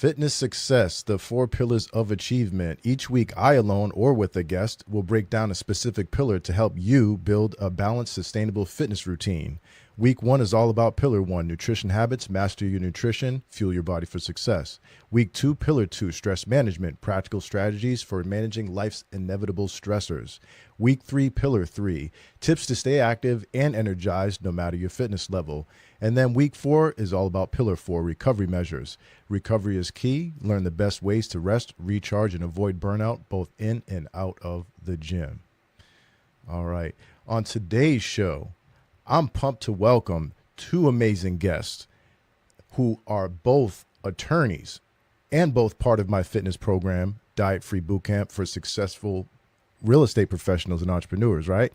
Fitness Success, the 4 pillars of achievement. Each week, I alone or with a guest will break down a specific pillar to help you build a balanced, sustainable fitness routine. Week 1 is all about pillar 1, nutrition habits, master your nutrition, fuel your body for success. Week 2, pillar 2, stress management, practical strategies for managing life's inevitable stressors. Week 3, pillar 3, tips to stay active and energized no matter your fitness level. And then week 4 is all about pillar 4, recovery measures. Recovery is key. Learn the best ways to rest, recharge, and avoid burnout, both in and out of the gym. All right. On today's show, I'm pumped to welcome 2 amazing guests who are both attorneys and both part of my fitness program, Diet Free Bootcamp for successful real estate professionals and entrepreneurs, right?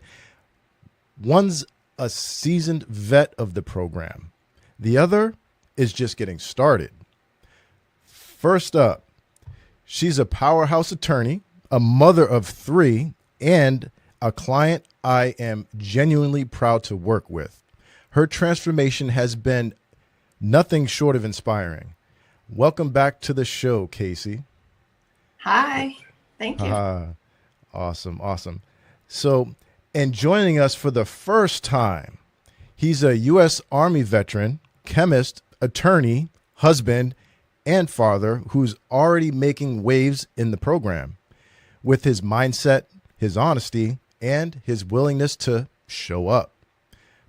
One's a seasoned vet of the program. The other is just getting started. First up, she's a powerhouse attorney, a mother of 3, and a client I am genuinely proud to work with. Her transformation has been nothing short of inspiring. Welcome back to the show, Casey. Hi, thank you. Awesome. So, and joining us for the first time, he's a U.S. Army veteran, chemist, attorney, husband, and father who's already making waves in the program with his mindset, his honesty, and his willingness to show up.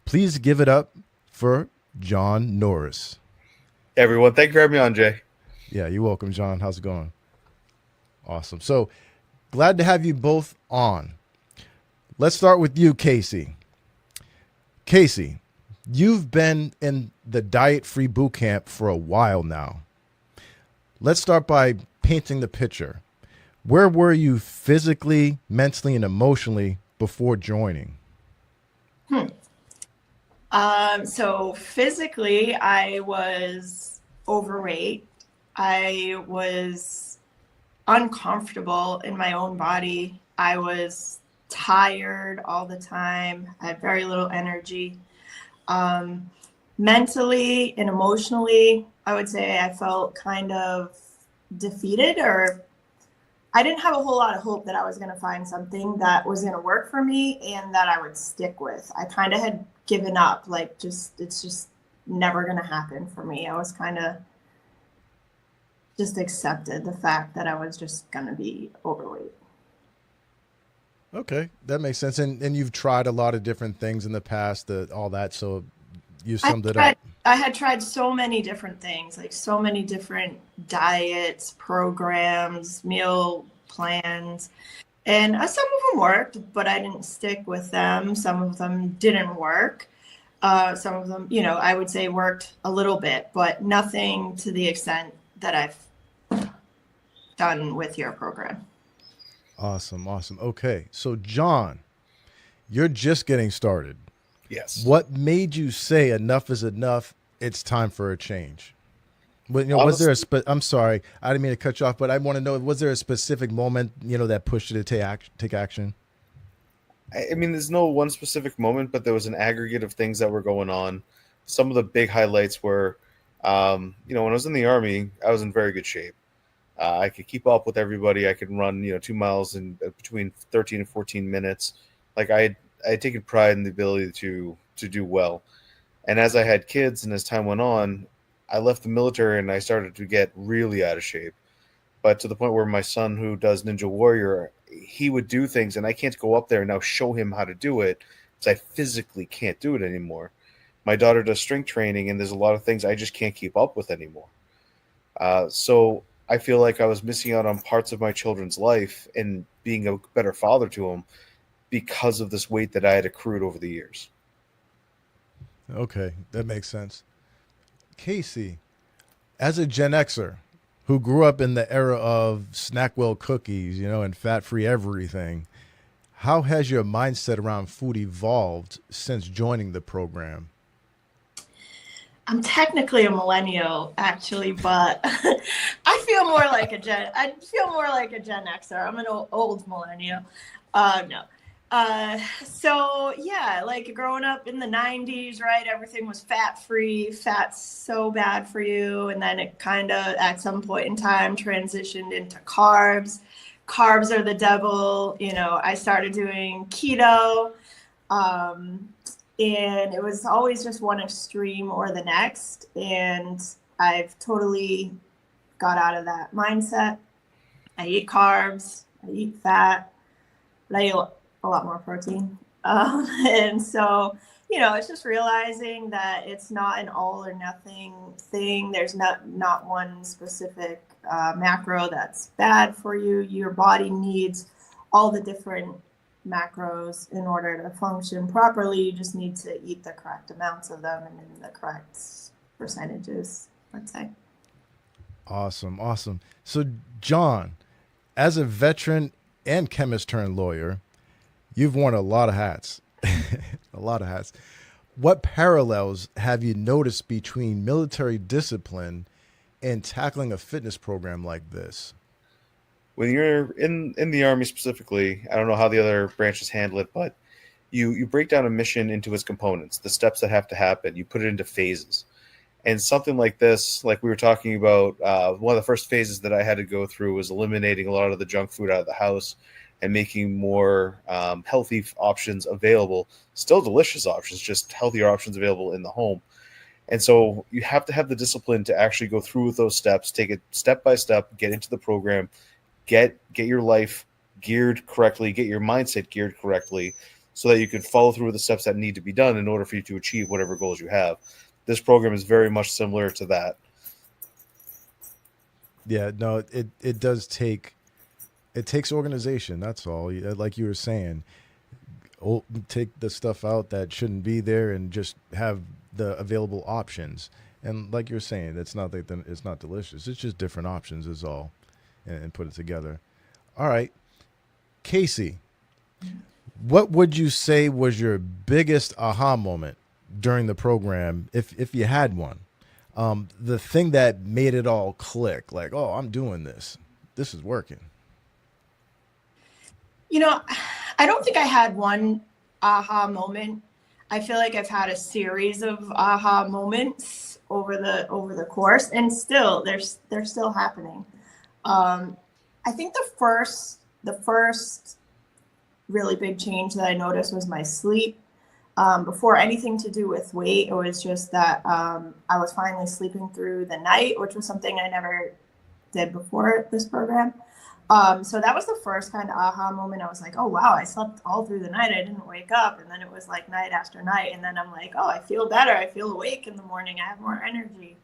Please give it up for John Norris. Hey everyone, thank you for having me on, Jay. Yeah, you're welcome, John. How's it going? Awesome. So glad to have you both on. Let's start with you, Casey. Casey, you've been in the Diet Free Bootcamp for a while now. Let's start by painting the picture. Where were you physically, mentally, and emotionally before joining? So physically, I was overweight. I was uncomfortable in my own body. I was tired all the time. I had very little energy. Mentally and emotionally, I would say I felt kind of defeated, or I didn't have a whole lot of hope that I was going to find something that was going to work for me and that I would stick with. I kind of had given up, like it's just never going to happen for me. I was kind of just accepted the fact that I was just going to be overweight. Okay, that makes sense. And you've tried a lot of different things in the past, all that, so you summed it up. I had tried so many different things, like so many different diets, programs, meal plans, and some of them worked, but I didn't stick with them. Some of them didn't work. Some of them, I would say worked a little bit, but nothing to the extent that I've done with your program. Awesome. Okay, so John, you're just getting started. Yes. What made you say enough is enough? It's time for a change. But was there I'm sorry, I didn't mean to cut you off, but I want to know, was there a specific moment, that pushed you to take action? I mean, there's no one specific moment, but there was an aggregate of things that were going on. Some of the big highlights were, when I was in the Army, I was in very good shape. I could keep up with everybody. I could run, 2 miles in between 13 and 14 minutes. Like I had taken pride in the ability to do well. And as I had kids and as time went on, I left the military and I started to get really out of shape. But to the point where my son, who does Ninja Warrior, he would do things and I can't go up there and now show him how to do it because I physically can't do it anymore. My daughter does strength training and there's a lot of things I just can't keep up with anymore. So I feel like I was missing out on parts of my children's life and being a better father to them because of this weight that I had accrued over the years. Okay, that makes sense. Casey, as a Gen Xer who grew up in the era of Snackwell cookies, and fat-free everything, how has your mindset around food evolved since joining the program? I'm technically a millennial, actually, but I feel more like a Gen Xer. I'm an old millennial. No. So yeah, like growing up in the 90s, right? Everything was fat free. Fat's so bad for you. And then it kind of at some point in time transitioned into carbs. Carbs are the devil. You know, I started doing keto. Um, and it was always just one extreme or the next. And I've totally got out of that mindset. I eat carbs, I eat fat, but I eat a lot more protein. And so, you know, it's just realizing that it's not an all or nothing thing. There's not one specific macro that's bad for you. Your body needs all the different macros in order to function properly. You just need to eat the correct amounts of them and in the correct percentages, let's say. Awesome. Awesome. So, John, as a veteran and chemist turned lawyer, you've worn a lot of hats. A lot of hats. What parallels have you noticed between military discipline and tackling a fitness program like this? When you're in the Army specifically, I don't know how the other branches handle it, but you break down a mission into its components, the steps that have to happen. You put it into phases. And something like this, like we were talking about, one of the first phases that I had to go through was eliminating a lot of the junk food out of the house and making more healthy options available, still delicious options, just healthier options available in the home. And so you have to have the discipline to actually go through with those steps, take it step by step, get into the program, get your life geared correctly, get your mindset geared correctly so that you can follow through with the steps that need to be done in order for you to achieve whatever goals you have. This program is very much similar to that. Yeah, no, it does take, it takes organization. That's all. Like you were saying, take the stuff out that shouldn't be there and just have the available options. And like you're saying, it's not like it's not delicious. It's just different options is all, and put it together. All right, Casey, what would you say was your biggest aha moment during the program, if you had one? The thing that made it all click, like, oh, I'm doing this. This is working. You know, I don't think I had one aha moment. I feel like I've had a series of aha moments over the course, and still they're still happening. I think the first really big change that I noticed was my sleep. Before anything to do with weight, it was just that I was finally sleeping through the night, which was something I never did before this program. So that was the first kind of aha moment. I was like, oh, wow, I slept all through the night. I didn't wake up. And then it was like night after night. And then I'm like, oh, I feel better. I feel awake in the morning. I have more energy.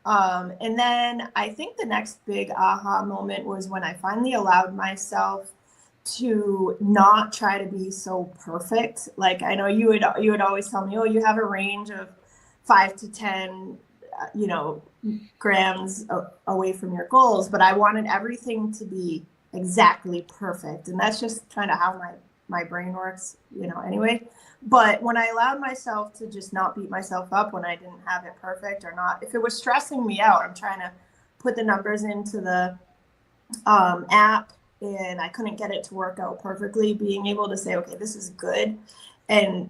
And then I think the next big aha moment was when I finally allowed myself to not try to be so perfect. Like, I know you would always tell me, oh, you have a range of 5 to 10, grams away from your goals, but I wanted everything to be exactly perfect. And that's just kind of how my brain works, anyway. But when I allowed myself to just not beat myself up when I didn't have it perfect or not, if it was stressing me out, I'm trying to put the numbers into the app and I couldn't get it to work out perfectly, being able to say, okay, this is good, and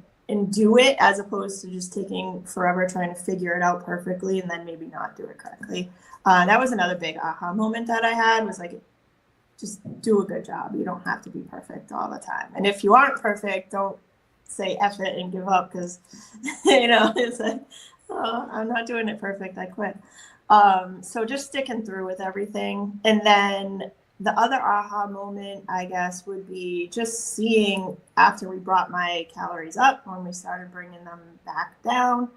do it, as opposed to just taking forever trying to figure it out perfectly and then maybe not do it correctly. That was another big aha moment that I had, was like, just do a good job. You don't have to be perfect all the time. And if you aren't perfect, don't say F it and give up, because, it's like, oh, I'm not doing it perfect, I quit. So just sticking through with everything. And then the other aha moment, I guess, would be just seeing, after we brought my calories up, when we started bringing them back down,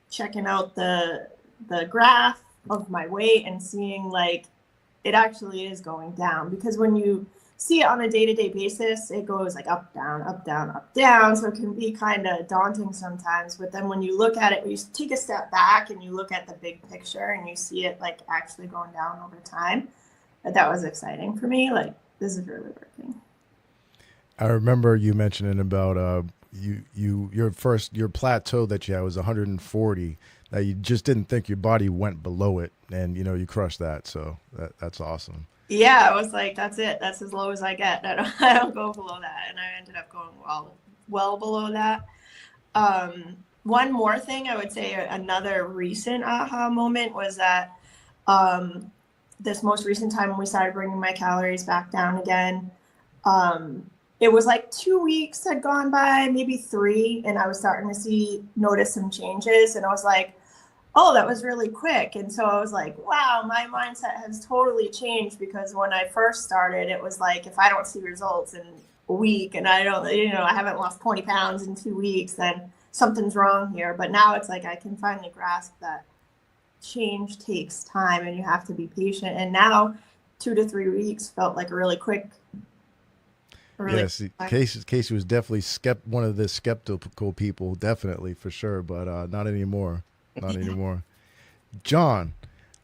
checking out the graph of my weight and seeing, like, it actually is going down. Because when you see it on a day-to-day basis, it goes like up, down, up, down, up, down. So it can be kind of daunting sometimes. But then when you look at it, you take a step back and you look at the big picture and you see it, like, actually going down over time. That was exciting for me. Like, this is really working. I remember you mentioning about your plateau that you had was 140, that you just didn't think your body went below it, and you crushed that. So that's awesome. Yeah, I was like, that's it. That's as low as I get. I don't go below that. And I ended up going well below that. One more thing I would say, another recent aha moment was that this most recent time when we started bringing my calories back down again, it was like 2 weeks had gone by, maybe 3, and I was starting to notice some changes. And I was like, oh, that was really quick. And so I was like, wow, my mindset has totally changed, because when I first started, it was like, if I don't see results in a week and I don't, I haven't lost 20 pounds in 2 weeks, then something's wrong here. But now it's like, I can finally grasp that change takes time and you have to be patient. And now 2 to 3 weeks felt like a really quick. Yes, Casey was definitely one of the skeptical people, definitely, for sure, but not anymore. Not anymore. John,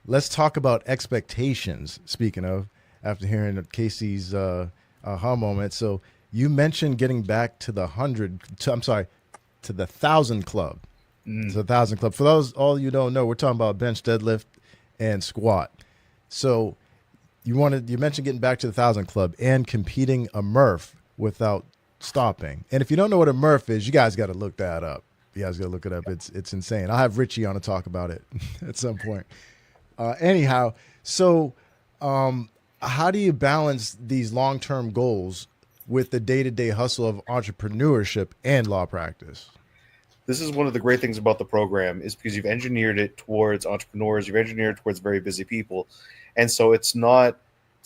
let's talk about expectations. Speaking of, after hearing Casey's aha moment, so you mentioned getting back to the 1,000 club. To the 1,000 club. For those all you don't know, we're talking about bench, deadlift, and squat. So you mentioned getting back to the 1,000 club and competing a Murph without stopping. And if you don't know what a Murph is, you guys got to look that up. You guys got to look it up. It's insane. I'll have Richie on to talk about it at some point. Anyhow, so how do you balance these long-term goals with the day-to-day hustle of entrepreneurship and law practice? This is one of the great things about the program, is because you've engineered it towards entrepreneurs, you've engineered it towards very busy people. And so it's not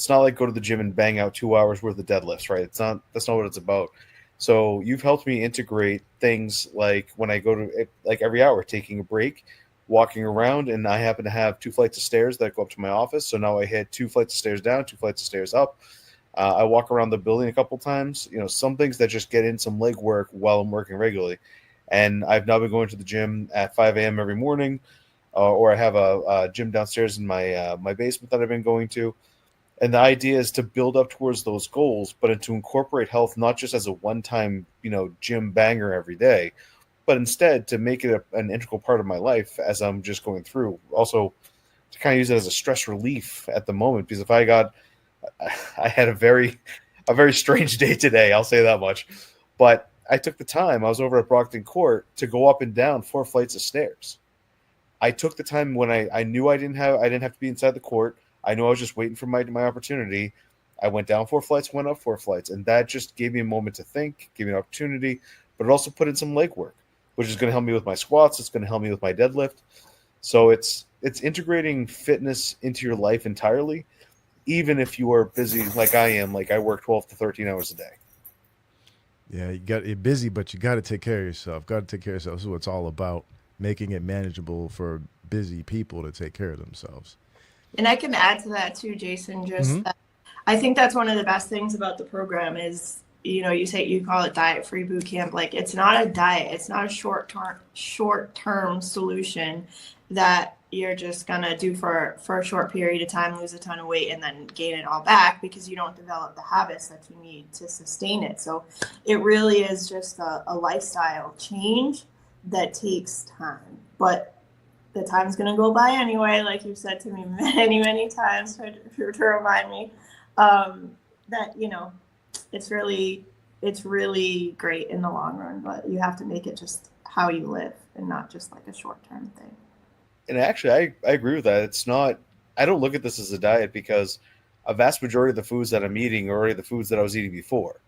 like go to the gym and bang out 2 hours worth of deadlifts, right? That's not what it's about. So you've helped me integrate things like when I go to, like, every hour, taking a break, walking around, and I happen to have 2 flights of stairs that go up to my office. So now I hit 2 flights of stairs down, 2 flights of stairs up. I walk around the building a couple times, some things that just get in some leg work while I'm working regularly. And I've now been going to the gym at 5 a.m. every morning, or I have a gym downstairs in my basement that I've been going to. And the idea is to build up towards those goals, but to incorporate health not just as a one-time, gym banger every day, but instead to make it an integral part of my life as I'm just going through. Also, to kind of use it as a stress relief at the moment, because I had a very strange day today. I'll say that much, but I took the time. I was over at Brockton Court to go up and down 4 flights of stairs. I took the time when I knew I didn't have to be inside the court. I knew I was just waiting for my opportunity. I went down 4 flights, went up 4 flights, and that just gave me a moment to think, gave me an opportunity, but it also put in some leg work, which is going to help me with my squats. It's going to help me with my deadlift. So it's integrating fitness into your life entirely, even if you are busy like I am. Like, I work 12 to 13 hours a day. Yeah, you're busy, but you got to take care of yourself. This is what it's all about, making it manageable for busy people to take care of themselves. And I can add to that too, Jason, that I think that's one of the best things about the program is, you call it Diet Free Bootcamp. Like, it's not a diet. It's not a short-term solution that you're just going to do for a short period of time, lose a ton of weight, and then gain it all back, because you don't develop the habits that you need to sustain it. So it really is just a lifestyle change that takes time. But the time's going to go by anyway, like you've said to me many, many times to remind me that, it's really great in the long run, but you have to make it just how you live and not just like a short-term thing. And actually, I agree with that. It's not, I don't look at this as a diet, because a vast majority of the foods that I'm eating are already the foods that I was eating before.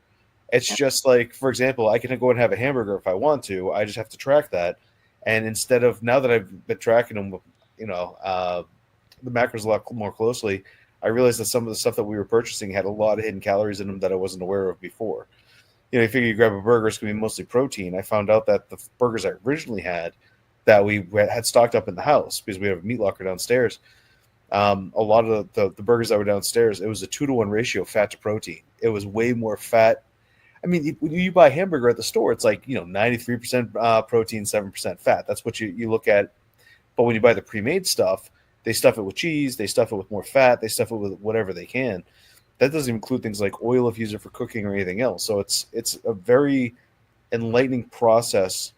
It's just like, for example, I can go and have a hamburger if I want to. I just have to track that. And instead of, now that I've been tracking them, the macros a lot more closely, I realized that some of the stuff that we were purchasing had a lot of hidden calories in them that I wasn't aware of before. You figure you grab a burger, it's going to be mostly protein. I found out that the burgers I originally had that we had stocked up in the house, because we have a meat locker downstairs, a lot of the burgers that were downstairs, it was a 2-to-1 ratio fat to protein. It was way more fat. I mean, when you buy a hamburger at the store, it's like, 93% protein, 7% fat. That's what you look at. But when you buy the pre-made stuff, they stuff it with cheese, they stuff it with more fat, they stuff it with whatever they can. That doesn't include things like oil if you use it for cooking or anything else. So it's a very enlightening process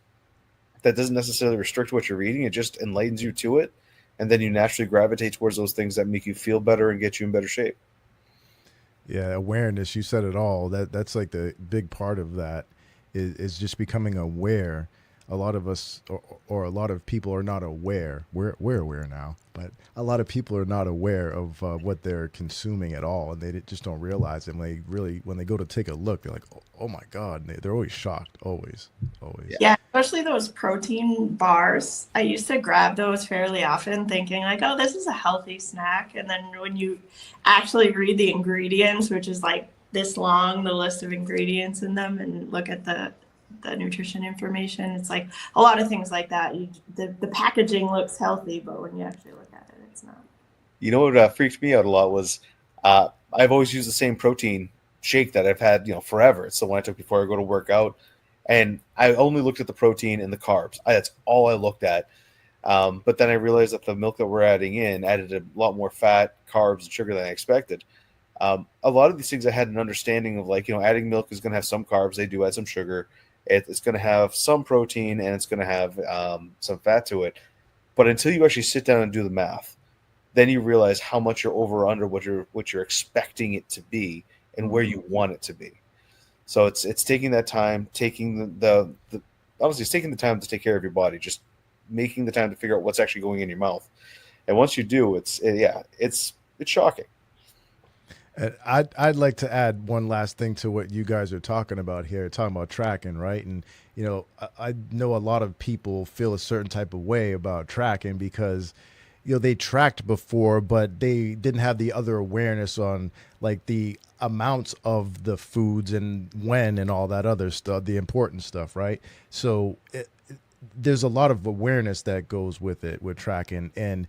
that doesn't necessarily restrict what you're eating. It just enlightens you to it. And then you naturally gravitate towards those things that make you feel better and get you in better shape. Yeah, awareness. You said it all. That's like the big part of that is just becoming aware. A lot of us, or a lot of people, are not aware. We're aware now, but a lot of people are not aware of what they're consuming at all, and just don't realize it. And they really, when they go to take a look, they're like, "Oh my God!" And they're always shocked. Always, always. Yeah, especially those protein bars. I used to grab those fairly often thinking like, oh, this is a healthy snack. And then when you actually read the ingredients, which is like this long, the list of ingredients in them, and look at the nutrition information, it's like a lot of things like that. The packaging looks healthy, but when you actually look at it, it's not. You know what freaked me out a lot was I've always used the same protein shake that I've had, forever. It's the one I took before I go to work out. And I only looked at the protein and the carbs. That's all I looked at. But then I realized that the milk that we're adding in added a lot more fat, carbs, and sugar than I expected. A lot of these things I had an understanding of, like, adding milk is going to have some carbs. They do add some sugar. It's going to have some protein, and it's going to have some fat to it. But until you actually sit down and do the math, then you realize how much you're over or under what you're expecting it to be and where you want it to be. So it's taking that time, taking the obviously it's taking the time to take care of your body, just making the time to figure out what's actually going in your mouth. And once you do, it's shocking. And I'd like to add one last thing to what you guys are talking about here, talking about tracking, right? And, I know a lot of people feel a certain type of way about tracking because, they tracked before, but they didn't have the other awareness on like the amounts of the foods and when and all that other stuff, the important stuff, right? So there's a lot of awareness that goes with it, with tracking. And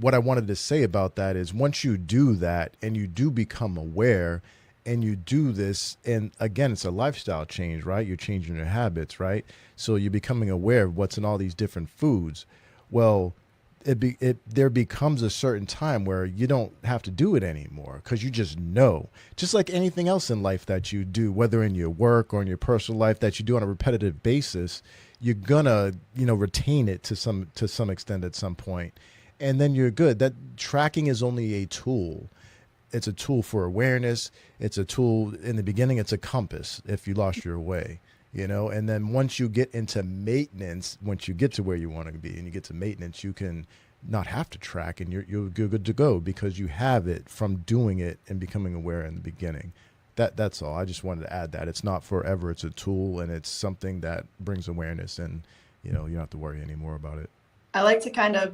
what I wanted to say about that is once you do that and you do become aware and you do this, and again, it's a lifestyle change, right? You're changing your habits, right? So you're becoming aware of what's in all these different foods. Well, there becomes a certain time where you don't have to do it anymore because you just know. Just like anything else in life that you do, whether in your work or in your personal life that you do on a repetitive basis, you're gonna retain it to some extent at some point. And then you're good. That tracking is only a tool. It's a tool for awareness. It's a tool in the beginning. It's a compass if you lost your way, and then once you get into maintenance, once you get to where you want to be and you get to maintenance, you can not have to track and you're good to go because you have it from doing it and becoming aware in the beginning. That's all. I just wanted to add that it's not forever. It's a tool and it's something that brings awareness and, you don't have to worry anymore about it. I like to kind of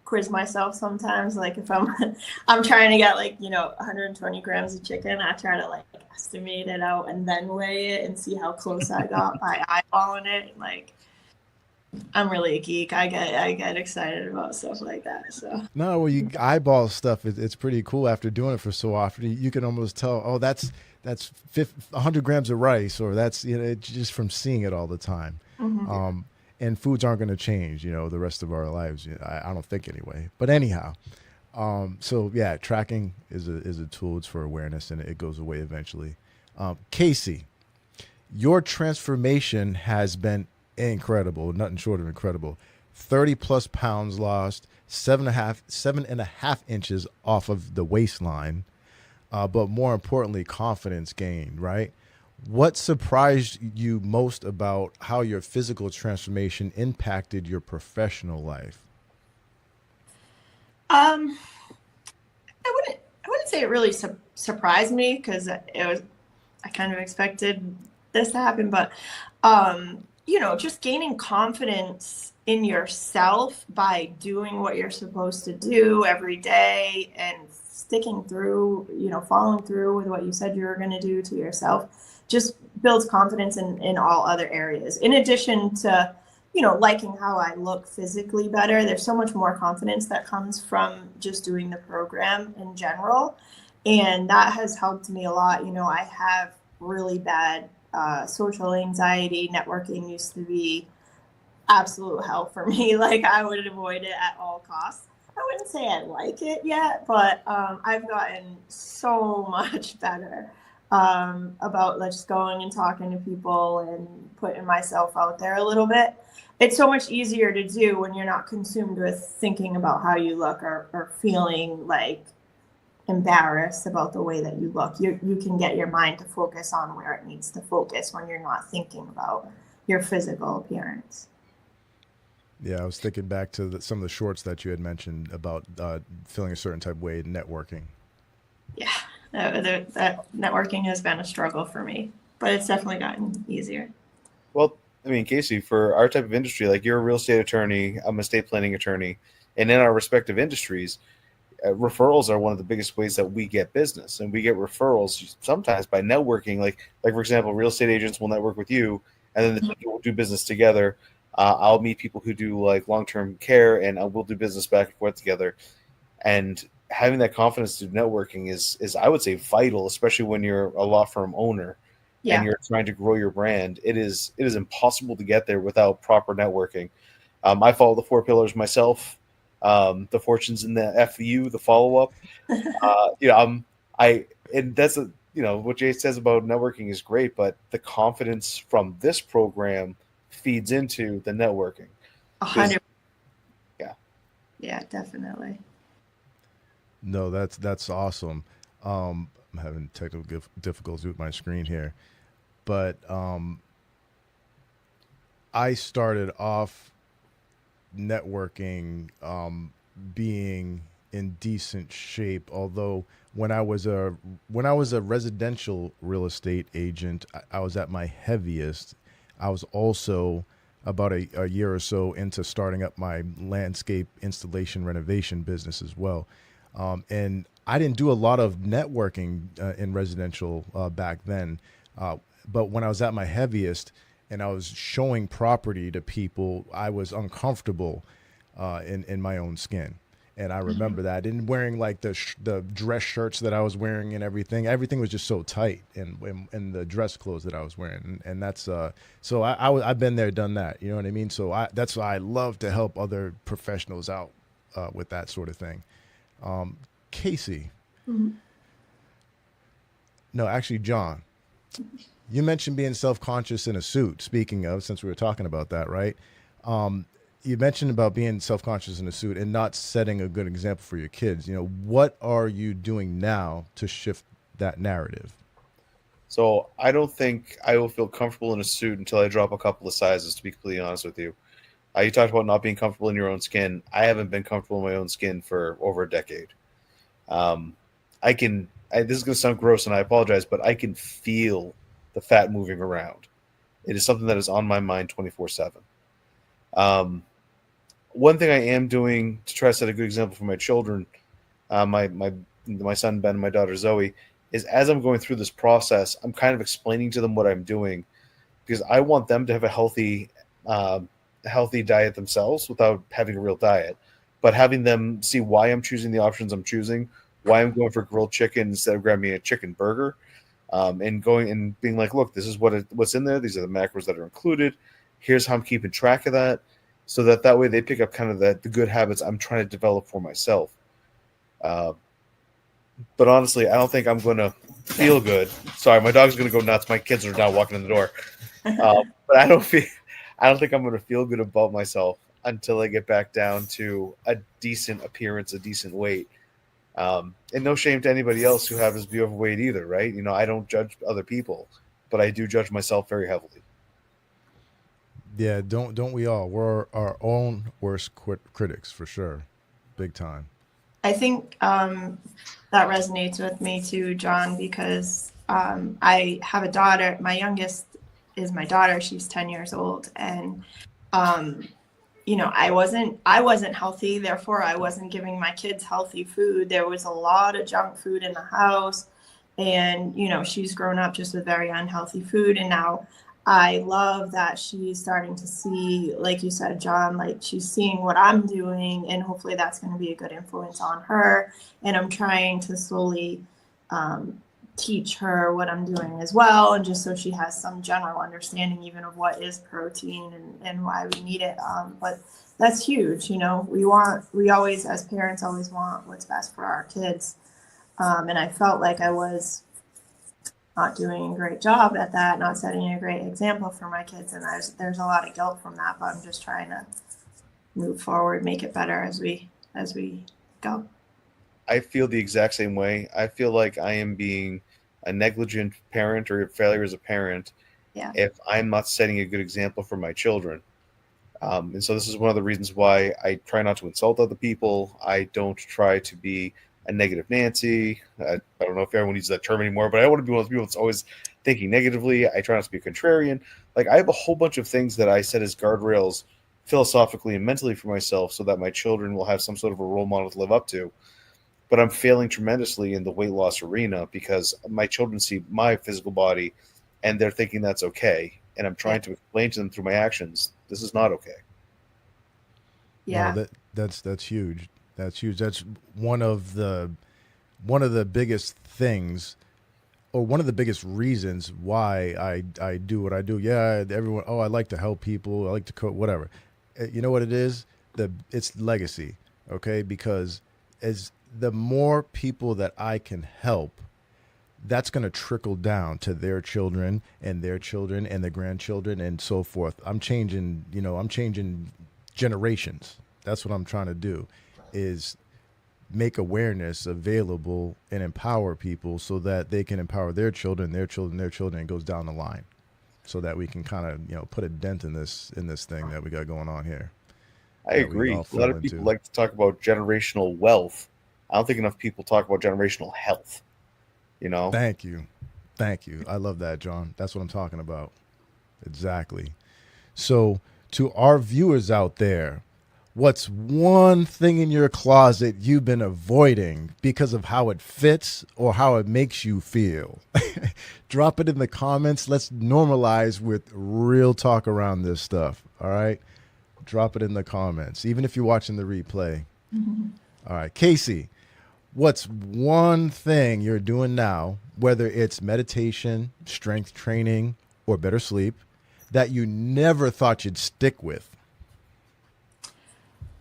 quiz myself sometimes, like if I'm trying to get 120 grams of chicken, I try to estimate it out and then weigh it and see how close I got by eyeballing it. I'm really a geek. I get excited about stuff like that. So no, well, you eyeball stuff. It's pretty cool after doing it for so often. You can almost tell. Oh, that's 100 grams of rice, or that's just from seeing it all the time. Mm-hmm. And foods aren't going to change, the rest of our lives. I don't think anyway. But anyhow, so yeah, tracking is a tool. It's for awareness, and it goes away eventually. Casey, your transformation has been incredible, nothing short of incredible. 30 plus pounds lost, 7.5 inches off of the waistline, but more importantly, confidence gained, right? What surprised you most about how your physical transformation impacted your professional life? I wouldn't say it really surprised me because I kind of expected this to happen, but just gaining confidence in yourself by doing what you're supposed to do every day and sticking through, following through with what you said you were going to do to yourself just builds confidence in all other areas. In addition to, liking how I look physically better, there's so much more confidence that comes from just doing the program in general. And that has helped me a lot. I have really bad social anxiety. Networking used to be absolute hell for me. I would avoid it at all costs. I wouldn't say I like it yet, but I've gotten so much better about just going and talking to people and putting myself out there a little bit. It's so much easier to do when you're not consumed with thinking about how you look or feeling like embarrassed about the way that you look. You can get your mind to focus on where it needs to focus when you're not thinking about your physical appearance. Yeah, I was thinking back to some of the shorts that you had mentioned about feeling a certain type of way, networking. Yeah, that networking has been a struggle for me, but it's definitely gotten easier. Well, I mean, Casey, for our type of industry, like you're a real estate attorney, I'm a estate planning attorney, and in our respective industries, referrals are one of the biggest ways that we get business, and we get referrals sometimes by networking. Like for example, real estate agents will network with you, and then we'll do business together. I'll meet people who do like long-term care, and we'll do business back and forth together. And having that confidence through networking is I would say vital, especially when you're a law firm owner and Yeah. you're trying to grow your brand. It is impossible to get there without proper networking. I follow the 4 pillars myself. The fortunes in the FU, the follow up. And that's what Jay says about networking is great, but the confidence from this program feeds into the networking. 100. Yeah. Yeah, definitely. No, that's awesome. I'm having technical difficulties with my screen here, but I started off networking being in decent shape. Although when I was a residential real estate agent, I was at my heaviest. I was also about a year or so into starting up my landscape installation renovation business as well. And I didn't do a lot of networking in residential back then. But when I was at my heaviest and I was showing property to people, I was uncomfortable in my own skin. And I remember that. And wearing like the dress shirts that I was wearing and everything was just so tight, and the dress clothes that I was wearing. And that's so I've been there, done that. You know what I mean? So that's why I love to help other professionals out with that sort of thing. Casey. Mm-hmm. No, actually, John. You mentioned being self-conscious in a suit. Speaking of, since we were talking about that, right? You mentioned about being self-conscious in a suit and not setting a good example for your kids. What are you doing now to shift that narrative? So I don't think I will feel comfortable in a suit until I drop a couple of sizes, to be completely honest with you. You talked about not being comfortable in your own skin. I haven't been comfortable in my own skin for over a decade. This is going to sound gross, and I apologize, but I can feel the fat moving around. It is something that is on my mind 24/7. One thing I am doing to try to set a good example for my children, my son Ben and my daughter Zoe, is as I'm going through this process, I'm kind of explaining to them what I'm doing, because I want them to have a healthy diet themselves without having a real diet, but having them see why I'm choosing the options I'm choosing, why I'm going for grilled chicken instead of grabbing a chicken burger, and going and being like, look, this is what's in there. These are the macros that are included. Here's how I'm keeping track of that, so that way they pick up kind of the good habits I'm trying to develop for myself. But honestly, I don't think I'm going to feel good. Sorry, my dog's going to go nuts. My kids are now walking in the door. But I don't think I'm going to feel good about myself until I get back down to a decent appearance, a decent weight. And no shame to anybody else who has view of weight either, right? I don't judge other people, but I do judge myself very heavily. Yeah, don't we all? We're our own worst critics for sure, big time. I think that resonates with me too, John, because I have a daughter. My youngest is my daughter. She's 10 years old, and I wasn't healthy. Therefore, I wasn't giving my kids healthy food. There was a lot of junk food in the house, and she's grown up just with very unhealthy food. And now I love that she's starting to see, like you said, John, like she's seeing what I'm doing, and hopefully that's going to be a good influence on her. And I'm trying to slowly teach her what I'm doing as well, and just so she has some general understanding even of what is protein and why we need it. But that's huge. We always, as parents, always want what's best for our kids. And I felt like I was not doing a great job at that, not setting a great example for my kids. And there's a lot of guilt from that, but I'm just trying to move forward, make it better as we go. I feel the exact same way. I feel like I am being a negligent parent or a failure as a parent Yeah. if I'm not setting a good example for my children. And so this is one of the reasons why I try not to insult other people. I don't try to be a negative Nancy. I don't know if everyone uses that term anymore, but I don't want to be one of those people that's always thinking negatively. I try not to be a contrarian. Like, I have a whole bunch of things that I set as guardrails philosophically and mentally for myself so that my children will have some sort of a role model to live up to. But I'm failing tremendously in the weight loss arena because my children see my physical body and they're thinking that's okay. And I'm trying to explain to them through my actions, this is not okay. Yeah. No, that's huge. That's huge. That's one of the biggest things, or one of the biggest reasons why I do what I do. Yeah, everyone. Oh, I like to help people. I like to cook. Whatever. You know what it is? It's legacy. Okay, because as the more people that I can help, that's going to trickle down to their children and their children and their grandchildren and so forth. I'm changing generations. That's what I'm trying to do, is make awareness available and empower people so that they can empower their children, their children, their children, and goes down the line, so that we can kind of, put a dent in this thing that we got going on here. I agree. A lot of people like to talk about generational wealth. I don't think enough people talk about generational health. Thank you. I love that, John. That's what I'm talking about. Exactly. So, to our viewers out there, what's one thing in your closet you've been avoiding because of how it fits or how it makes you feel? Drop it in the comments. Let's normalize with real talk around this stuff. All right. Drop it in the comments, even if you're watching the replay. Mm-hmm. All right. Casey, what's one thing you're doing now, whether it's meditation, strength training, or better sleep, that you never thought you'd stick with?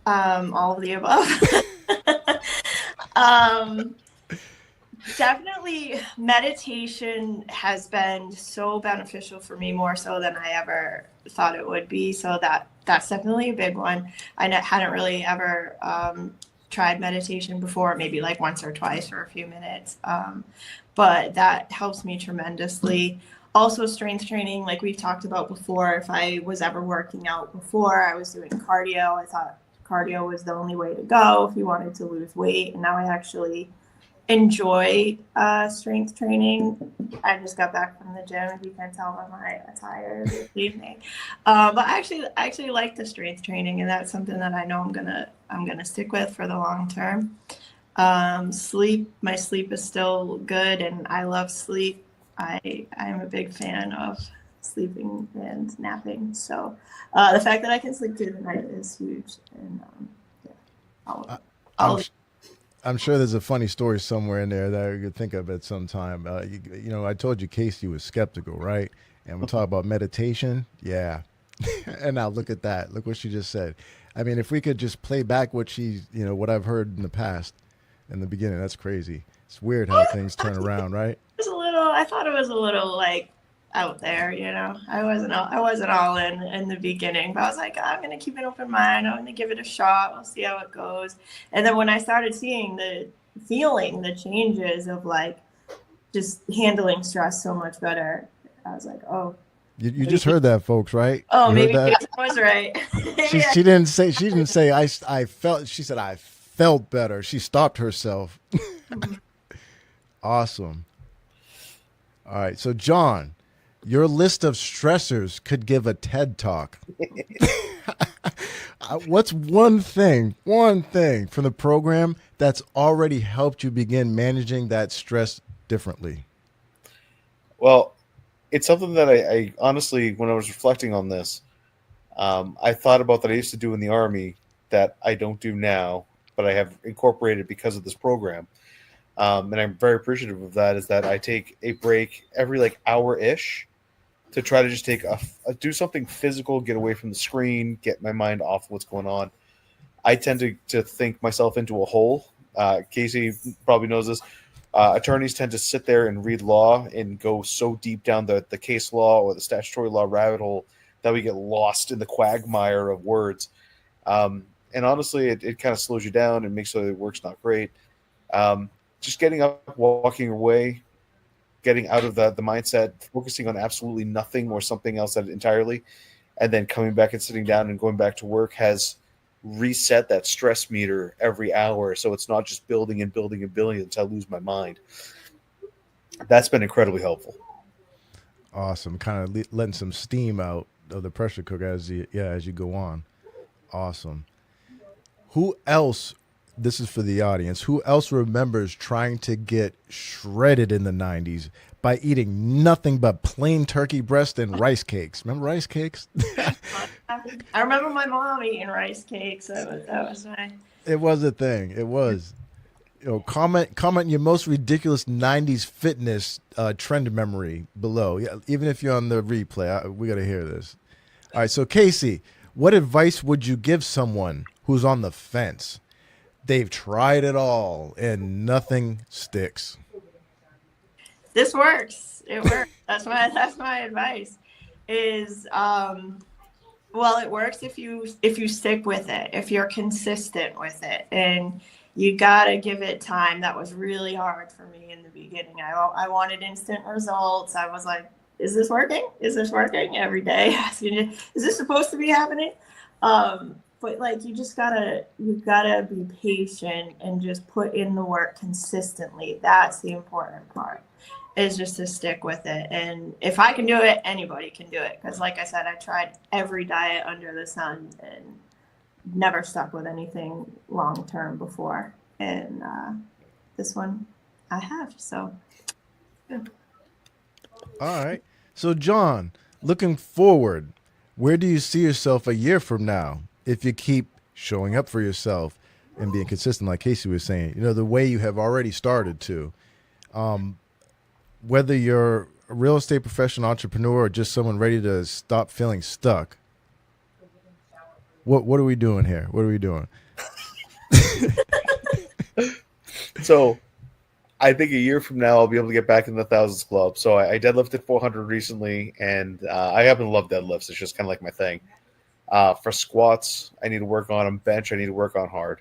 All of the above. Definitely meditation has been so beneficial for me, more so than I ever thought it would be. So that's definitely a big one. I hadn't really ever tried meditation before, maybe like once or twice for a few minutes. But that helps me tremendously. Also, strength training, like we've talked about before. If I was ever working out before, I was doing cardio. I thought cardio was the only way to go if you wanted to lose weight. And now I actually enjoy strength training. I just got back from the gym, if you can tell by my attire this evening. But I actually like the strength training, and that's something that I know I'm gonna stick with for the long term. Sleep, my sleep is still good, and I love sleep. I'm a big fan of sleeping and napping. So the fact that I can sleep through the night is huge. And I'm sure there's a funny story somewhere in there that I could think of at some time. I told you Casey was skeptical, right? And we'll talk about meditation. Yeah. And now look at that. Look what she just said. I mean, if we could just play back what what I've heard in the past, in the beginning, that's crazy. It's weird how things turn around, right? I thought it was a little like out there, I wasn't all in the beginning, but I was like, I'm going to keep an open mind. I'm going to give it a shot. We'll see how it goes. And then when I started feeling the changes of like just handling stress so much better, I was like, oh, you just heard that, folks, right? Oh, maybe I was right. She didn't say I felt, she said I felt better. She stopped herself. Awesome. All right. So John, your list of stressors could give a TED talk. What's one thing from the program that's already helped you begin managing that stress differently? Well, it's something that I honestly, when I was reflecting on this, I thought about that I used to do in the Army that I don't do now, but I have incorporated because of this program. And I'm very appreciative of that, is that I take a break every hour-ish to try to just do something physical, get away from the screen, get my mind off what's going on. I tend to think myself into a hole. Casey probably knows this. Attorneys tend to sit there and read law and go so deep down the case law or the statutory law rabbit hole that we get lost in the quagmire of words. And honestly, it kind of slows you down and makes sure the work's not great. Just getting up, walking away, getting out of the mindset, focusing on absolutely nothing or something else entirely, and then coming back and sitting down and going back to work has reset that stress meter every hour. So it's not just building and building and building until I lose my mind. That's been incredibly helpful. Awesome. Kind of letting some steam out of the pressure cooker as you go on. Awesome. Who else, this is for the audience, who else remembers trying to get shredded in the 90s by eating nothing but plain turkey breast and rice cakes? Remember rice cakes? I remember my mom eating rice cakes. That was my... It was a thing. It was. Comment your most ridiculous 90s fitness trend memory below. Yeah, even if you're on the replay, we got to hear this. All right, so Casey, what advice would you give someone who's on the fence? They've tried it all and nothing sticks. This works. It works. That's my advice. Is well, it works if you stick with it, if you're consistent with it, and you gotta give it time. That was really hard for me in the beginning. I wanted instant results. I was like, is this working? Is this working? Every day asking, is this supposed to be happening? But like, you gotta be patient and just put in the work consistently. That's the important part, is just to stick with it. And if I can do it, anybody can do it. Because like I said, I tried every diet under the sun and never stuck with anything long term before, and this one I have. So yeah. All right. So John, looking forward, where do you see yourself a year from now if you keep showing up for yourself and being consistent, like Casey was saying? The way you have already started to. Whether you're a real estate professional, entrepreneur, or just someone ready to stop feeling stuck, what are we doing here? What are we doing? So I think a year from now, I'll be able to get back in the thousands club. So I deadlifted 400 recently, and I happen to love deadlifts. It's just kind of like my thing. For squats, I need to work on them. Bench, I need to work on hard.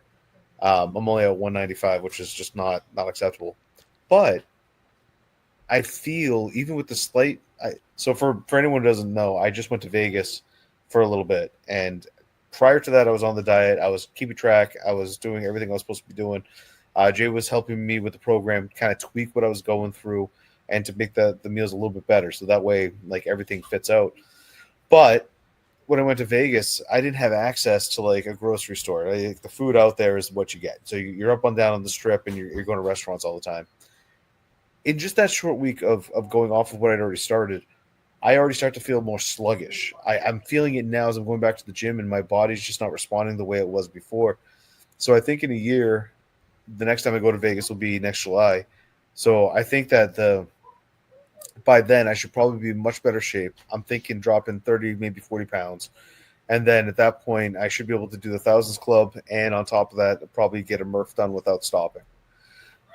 I'm only at 195, which is just not acceptable. But I feel, even with the slight, so for anyone who doesn't know, I just went to Vegas for a little bit, and prior to that, I was on the diet. I was keeping track. I was doing everything I was supposed to be doing. Jay was helping me with the program, kind of tweak what I was going through, and to make the meals a little bit better, so that way, like, everything fits out. But when I went to Vegas, I didn't have access to like a grocery store. Like, the food out there is what you get. So you're up and down on the strip, and you're going to restaurants all the time. In just that short week of going off of what I'd already started, I already start to feel more sluggish. I'm feeling it now as I'm going back to the gym, and my body's just not responding the way it was before. So I think in a year, the next time I go to Vegas will be next July. So I think that by then I should probably be in much better shape. I'm thinking dropping 30, maybe 40 pounds. And then at that point, I should be able to do the Thousands Club. And on top of that, probably get a Murph done without stopping.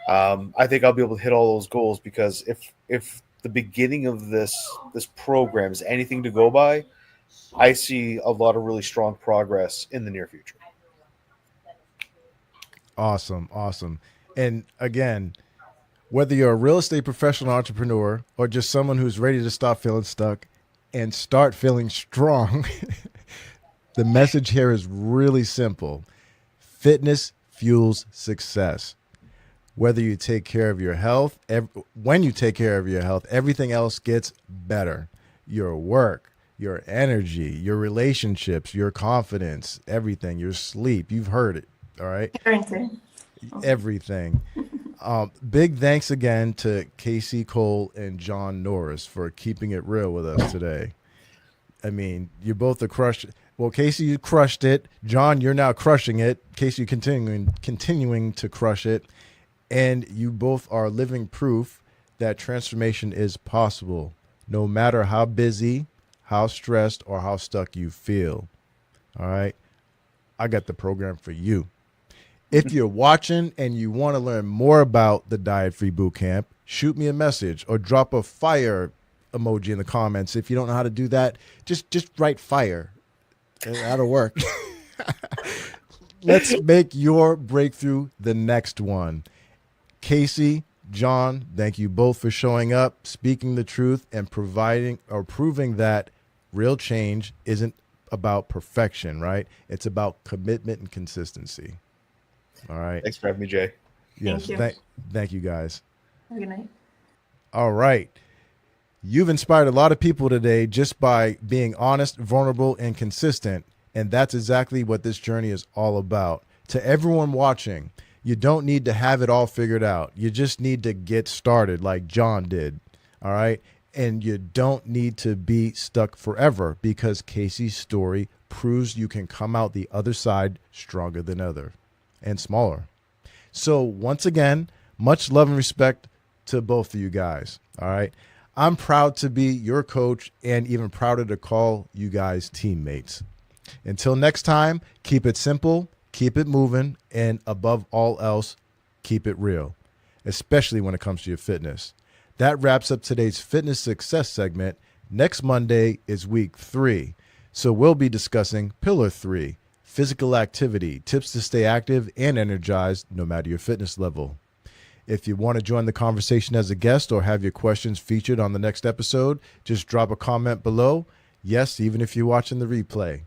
I think I'll be able to hit all those goals, because if the beginning of this program is anything to go by, I see a lot of really strong progress in the near future. Awesome. And again, whether you're a real estate professional, entrepreneur, or just someone who's ready to stop feeling stuck and start feeling strong, the message here is really simple. Fitness fuels success. Whether you take care of your health, when you take care of your health, everything else gets better. Your work, your energy, your relationships, your confidence, everything, your sleep. You've heard it. All right. Everything. Big thanks again to Casey Cole and John Norris for keeping it real with us today. I mean, you both are crushed. Well, Casey, you crushed it. John, you're now crushing it. Casey, continuing to crush it. And you both are living proof that transformation is possible, no matter how busy, how stressed, or how stuck you feel. All right. I got the program for you. If you're watching and you want to learn more about the Diet Free Bootcamp, shoot me a message or drop a fire emoji in the comments. If you don't know how to do that, just write fire. That'll work. Let's make your breakthrough the next one. Casey, John, thank you both for showing up, speaking the truth, and providing or proving that real change isn't about perfection, right? It's about commitment and consistency. All right. Thanks for having me, Jay. Yes. Thank you. Thank you, guys. Have a good night. All right. You've inspired a lot of people today just by being honest, vulnerable, and consistent. And that's exactly what this journey is all about. To everyone watching, you don't need to have it all figured out. You just need to get started like John did. All right. And you don't need to be stuck forever, because Casey's story proves you can come out the other side stronger than ever and smaller. So once again, much love and respect to both of you guys. All right. I'm proud to be your coach, and even prouder to call you guys teammates. Until next time, keep it simple, keep it moving, and above all else, keep it real, especially when it comes to your fitness. That wraps up today's fitness success segment. Next Monday is week 3. So we'll be discussing pillar 3, physical activity, tips to stay active and energized no matter your fitness level. If you want to join the conversation as a guest or have your questions featured on the next episode, just drop a comment below. Yes, even if you're watching the replay.